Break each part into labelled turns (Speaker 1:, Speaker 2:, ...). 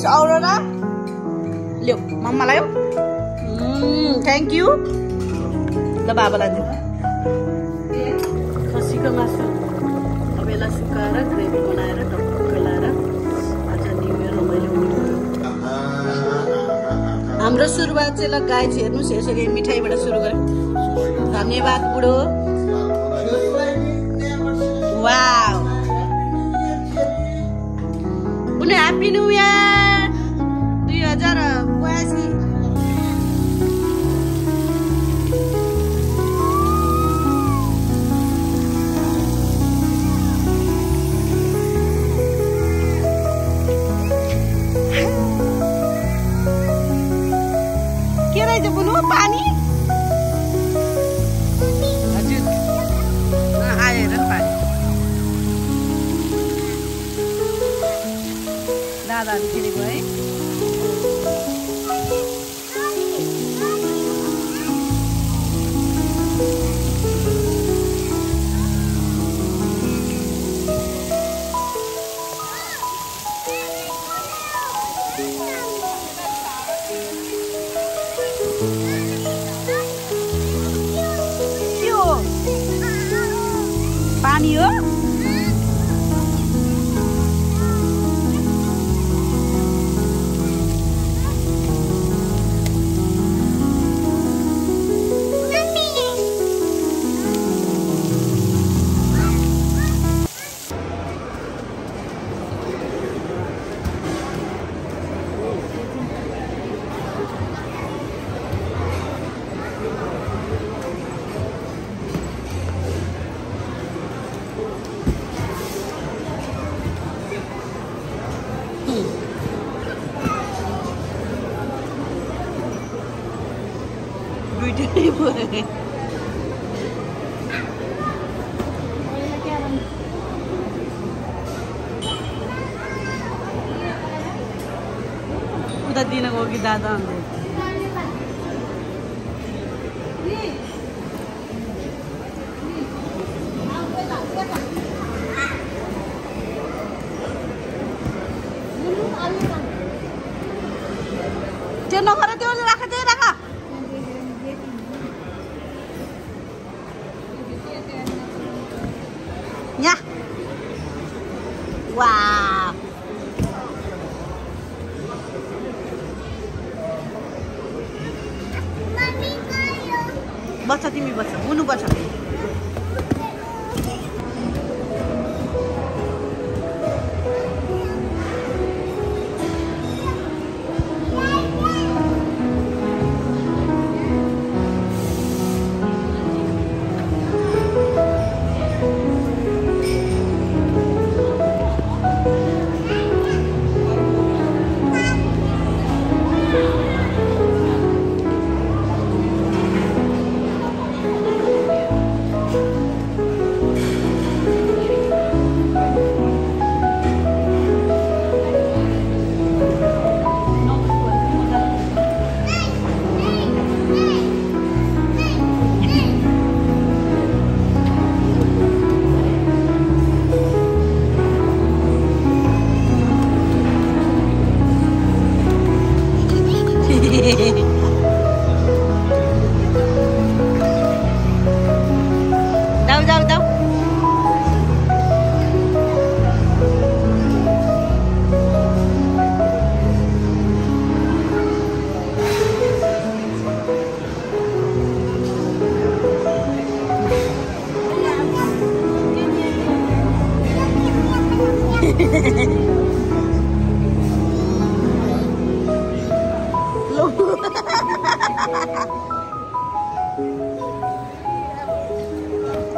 Speaker 1: Miss aurora ल्याऊ मम्मालाई हो thank you ल बाबालाई दिऊ खसीको मासु अब यसलाई सुकाएर ग्रेभी बनाएर टक्क लाएर आज न्यु इयर रमाइलो हुने हाम्रो सुरुवात चाहिँ ल गाइज हेर्नुहोस् यसरी मिठाईबाट सुरु गऱ्यौँ धन्यवाद बुढो वाउ बुढो ह्याप्पी न्यु इयर 2082 के रहेछ बुनु पानी हजुर आयो हेर पानी दादाहरू किनेको है पानी हो उता दिन गयो कि दादा अन्त त्यो नगर त्यो राख त्यही राख यहाँ वाह बच्चा तिमी बच्चा हुनु पर्छ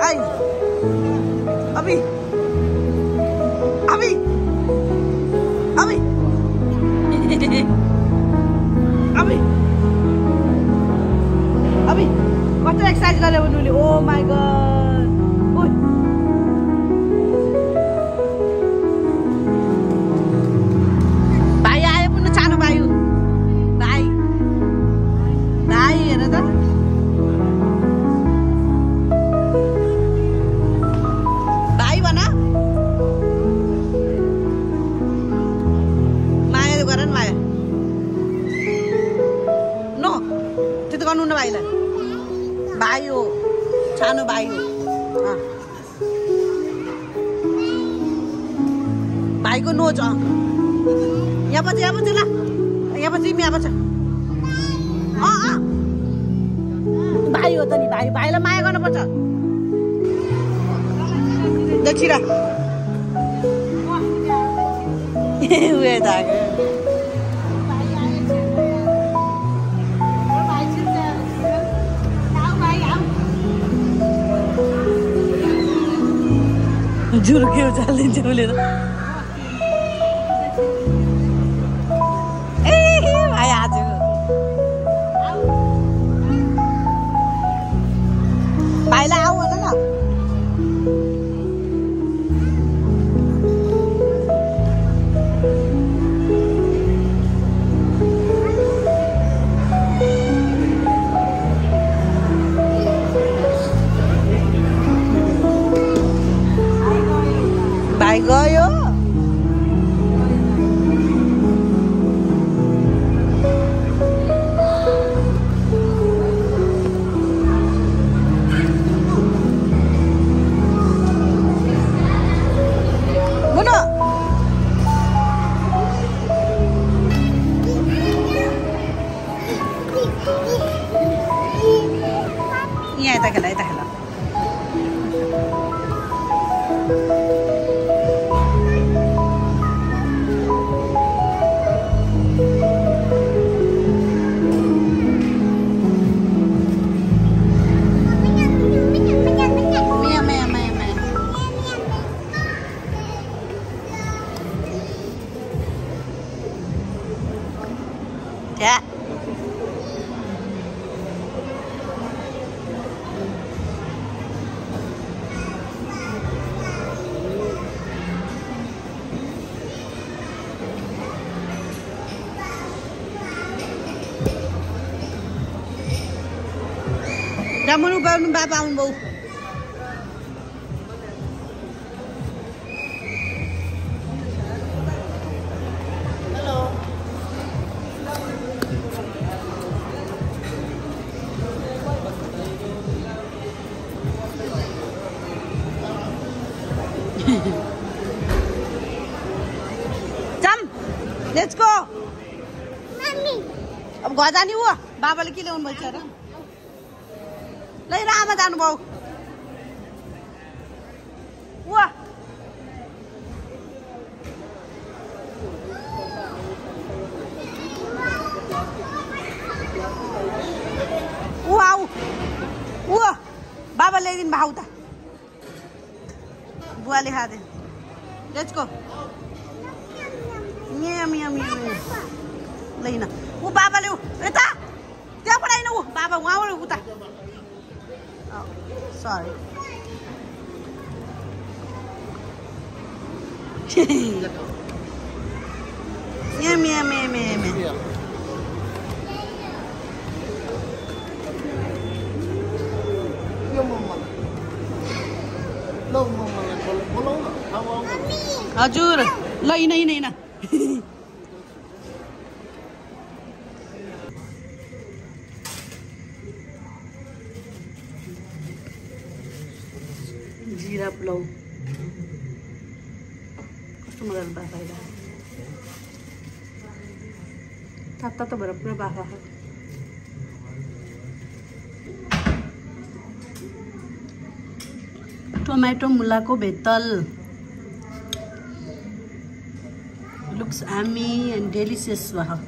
Speaker 1: Ay, Abi, Abi, Abi, Abi, Abi, कस्तो एक्सरसाइज गरे उनीले ओ माय गॉड ओइ भाइ आयो पुन्नु सानो भाइ भाइ भाइ हेर त भाइ भन माया गर न त गर्नु न भाइलाई भाइ हो सानो भाइ हो भाइको नोच यहाँ पछि ल यहाँ पछि यहाँ पछि भाइ हो त नि भाइलाई माया गर्नुपर्छ देखिरा उयो धागे जुर्क्यो चालिन्छ उसले त ए भाइ आज भाइलाई आऊ भन न भाइ गयो यहाँ यता खेला Yeah. Ramon गर्नु बाबा आउनु बाउ हेलो चम लेट्स गो मम्मी अब घर जाने हो बाबाले के ल्याउनु भइछ र ल आमा जानु भयो वा वाउ वा बाबा ल्याइदिनु भाउ त बुवाले खादे लेट्स गो यम यम यम लैन ऊ बाबाले यता त्यहाँ पढाइन ऊ बाबा उहाँबाट उता Oh, sorry. Yum, yum, yum, yum. हजुर ल इन जीरा पुलाउ कस्तो मजाले बाफा आइरहेको तातो त भएर पुरा बाफा टोमेटो मुलाको भेतल लुक्स यम्मी एन्ड डेलिसियस भयो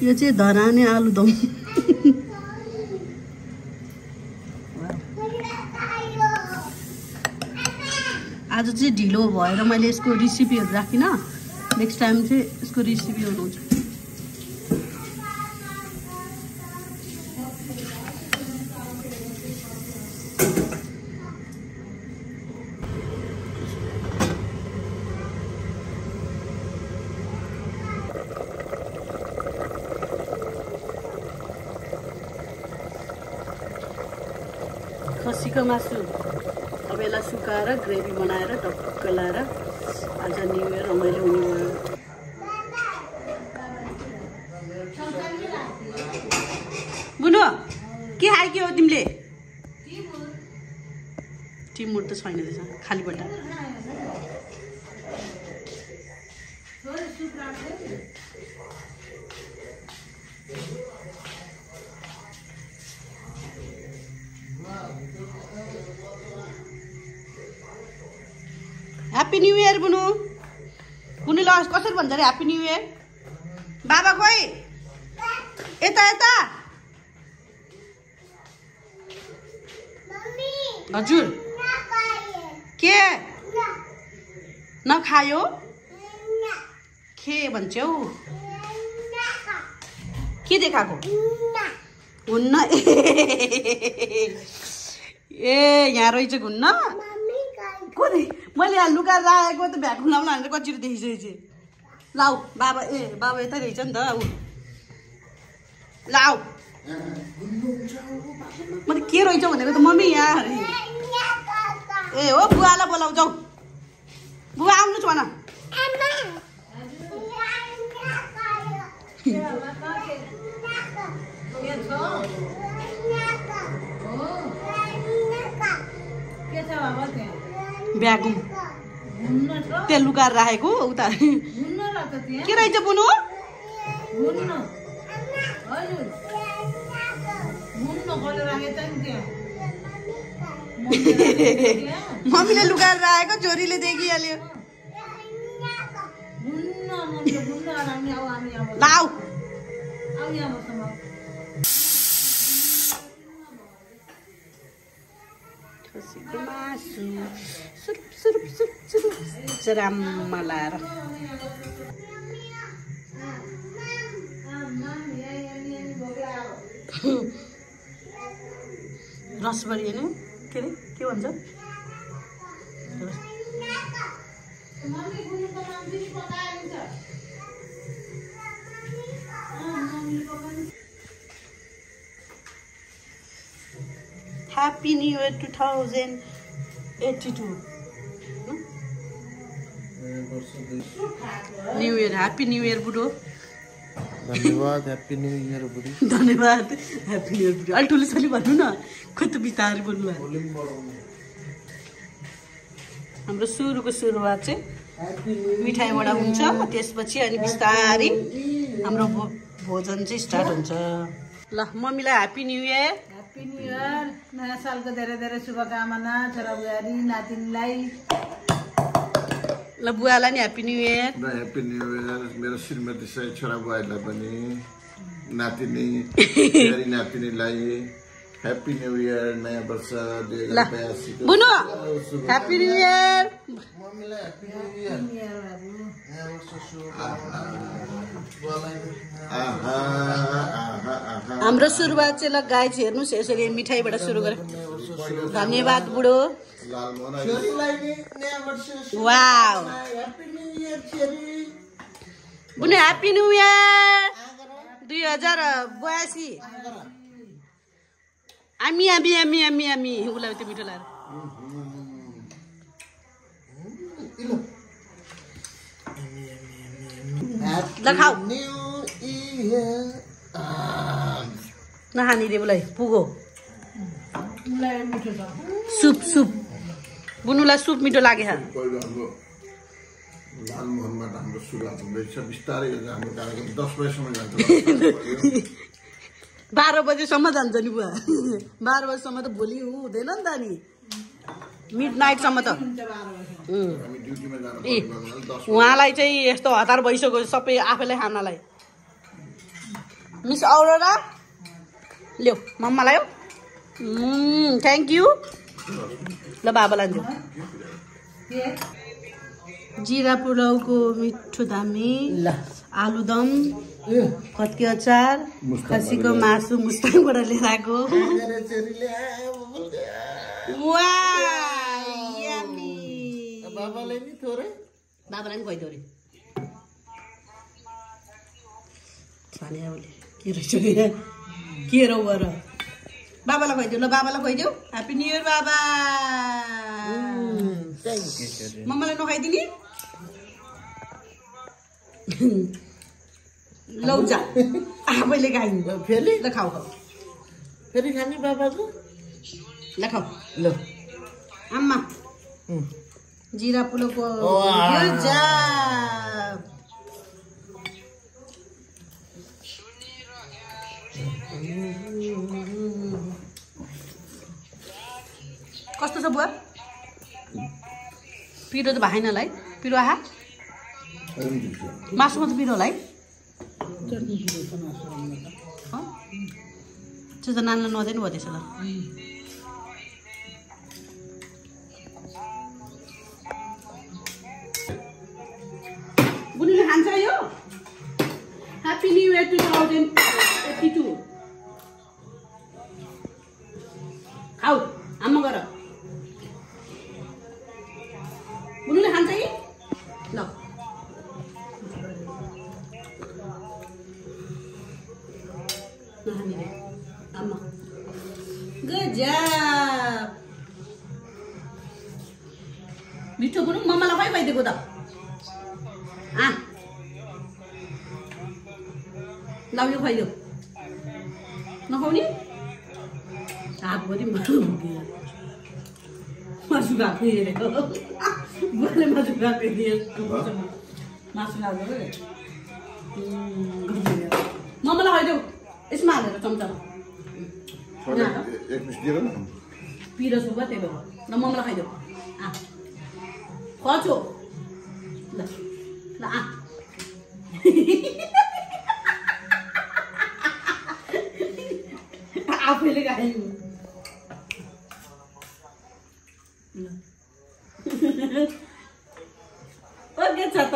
Speaker 1: यो चाहिँ धराने आलुदम आज चाहिँ ढिलो भएर मैले यसको रेसिपीहरु राखिन नेक्स्ट टाइम चाहिँ यसको रेसिपीहरु हुन्छ खसीको मासु अब यसलाई सुकाएर ग्रेभी बनाएर टक्क लाएर आज न्यू इयर रमाइलो हुने भयो के खायो के हो तिमीले टिमुर त छैन रहेछ खाली बट्टा ह्याप्पी न्यू इयर बुनु बुनुले कसरी भन्छ अरे ह्याप्पी न्यू इयर बाबा खोइ यता यता हजुर के नखायो के भन्छौ के देखाएको हुन्न ए यहाँ रहेछ हुन्न कोनी मैले यहाँ लुगा राखेको त भ्याकुम लाउनु भनेर कचिरो देखिसकेपछि लाउ बाबा बाबा यतै रहेछ नि त ऊ लाउ म त के रहेछ भनेको त मम्मी यहाँ ए हो बुवालाई बोलाउ जाऊ बुवा आउनु छ भन ब्यागुम त्यो लुगा राखेको उता के रहेछ बुनु मम्मीले लुगा राखेको छोरीले देखिहाल्यो लाउ मासु सुरुप सुरुप सुरुप सुरुप चराममा लाएर रसबरी होइन के अरे के भन्छ Happy New Year 2082 New Year Happy New Year बुढो
Speaker 2: धन्यवाद Happy New Year बुढी
Speaker 1: धन्यवाद Happy New Year बुढी अलि ठुलो छोरी भन्नु न खोइ त बिस्तारै बोल्नु हाम्रो सुरुको सुरुवात चाहिँ मिठाईबाट हुन्छ त्यसपछि अनि बिस्तारै हाम्रो भोजन चाहिँ स्टार्ट हुन्छ ल मम्मीलाई happy new year
Speaker 3: happy new year नयाँ सालको धेरै धेरै शुभकामना छोरा बुहारी नातिनीलाई
Speaker 1: ल बुवालाई नि happy new year
Speaker 2: happy new year मेरो श्रीमती सहित छोरा बुहारीलाई पनि नातिनी नातिनीलाई ह्याप्पी न्यू इयर नयाँ वर्ष 2082
Speaker 1: बुनु ह्याप्पी न्यू इयर
Speaker 2: मम्मीलाई ह्याप्पी न्यू इयर नयाँ वर्ष
Speaker 1: हाम्रो सुरुवात चाहिँ ल गाई हेर्नुहोस् यसरी मिठाईबाट सुरु गरे धन्यवाद बुढो वाउ बुनु ह्याप्पी न्यू इयर 2082 आमी आमी आमी आमी आमी उसलाई त्यो मिठो लाएर ल खाऊ नखाने रे उसलाई पुगो सुप सुप बुनुलाई सुप मिठो लाग्यो
Speaker 2: लालमोहनबाट हाम्रो सुरुवात हुँदैछ बिस्तारै हाम्रो कार्यक्रम 10 बजेसम्म जान्छ
Speaker 1: 12 बजेसम्म जान्छ नि बुवा 12 बजेसम्म त भोलि हुँदैन नि त नि मिड नाइटसम्म त उहाँलाई चाहिँ यस्तो हतार भइसक्यो सबै आफैलाई खानालाई मिस औरोरा ल्याऊ मम्मालाई हो थ्याङ्क यू ल बाबालाई दियो जिरा पुलाउको मिठो दामी आलुदम फत्के अचार खसीको मासु मुस्ताङबाट लिएर आएको बाबालाई नि थोरै बाबालाई पनि गइदियो अरे के रहेछ के रौ गर बाबालाई गइदियो ल बाबालाई गइदियो ह्याप्पी न्यू इयर बाबा मम्मालाई नखाइदिने लौ जा आफैले खाइदिनु फेरि ल खाऊ खाऊ
Speaker 4: फेरि खाने बाबाको
Speaker 1: ल खाऊ
Speaker 4: ल
Speaker 1: आम्मा जिरा पुलोको कस्तो छ बुवा पिरो त भाइनलाई पिरो आहा मासुमा त पिरो होला है त्यो त नानीलाई नदिनु भयो त्यसो ल बुनीले खान्छ यो ह्याप्पी न्यू इयर 2082 खाऊ आमा गर बुनुले खान्छ कि ल नखाने आमा गजब मिठो बुनु मम्मालाई खै पाइदिएको त लाउनु खुवाइदेऊ नखाउने हातभरि मासु खाएको हेरेको बुवाले मासु खाएको मासु खाएको मम्मालाई खुवाइदेऊ यसमा हालेर चम्चामा पिरो सुगा त्यही भएर ल मम्मालाई खुवाइदेऊ खुवाउँछु ल ल आफैले खायो ओके छ त